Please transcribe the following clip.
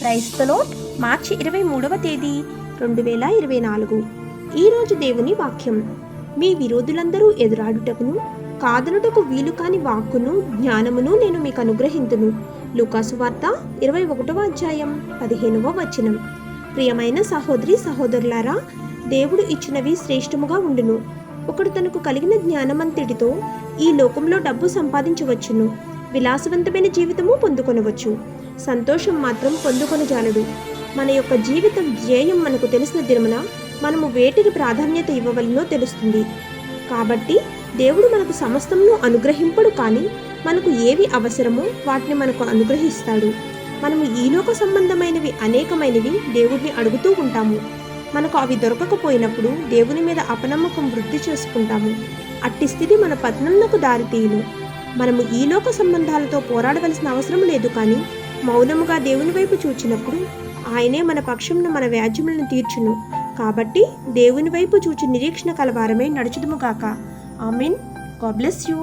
Praise the Lord. మార్చి 23వ తేదీ 2024. ఈరోజు దేవుని వాక్యం. మీ విరోధులందరూ ఎదురాడుటకును కాదనుటకు వీలు కాని వాక్కును జ్ఞానమును నేను మీకు అనుగ్రహింతును. లూకాసు వార్త 21వ అధ్యాయం 15వ వచనం. ప్రియమైన సహోదరి సహోదరులారా, దేవుడు ఇచ్చినవి శ్రేష్టముగా ఉండును. ఒకడు తనకు కలిగిన జ్ఞానమంతటితో ఈ లోకంలో డబ్బు సంపాదించవచ్చును, విలాసవంతమైన జీవితము పొందుకొనవచ్చు, సంతోషం మాత్రం పొందుకొనజాలడు. మన యొక్క జీవిత ధ్యేయం మనకు తెలిసిన దినమున మనము వేటికి ప్రాధాన్యత ఇవ్వవలనో తెలుస్తుంది. కాబట్టి దేవుడు మనకు సమస్తమును అనుగ్రహింపడు, కానీ మనకు ఏవి అవసరమో వాటిని మనకు అనుగ్రహిస్తాడు. మనము ఈలోక సంబంధమైనవి అనేకమైనవి దేవుడిని అడుగుతూ ఉంటాము. మనకు అవి దొరకకపోయినప్పుడు దేవుని మీద అపనమ్మకం వృద్ధి చేసుకుంటాము. అట్టి స్థితి మన పతనమునకు దారితీయును. మనము ఈలోక సంబంధాలతో పోరాడవలసిన అవసరం లేదు, కానీ మౌనముగా దేవుని వైపు చూచినప్పుడు ఆయనే మన పక్షంను మన వ్యాజ్యములను తీర్చును. కాబట్టి దేవుని వైపు చూచి నిరీక్షణ కలవారమే నడుచుదుముగాక. ఆమేన్. God bless you.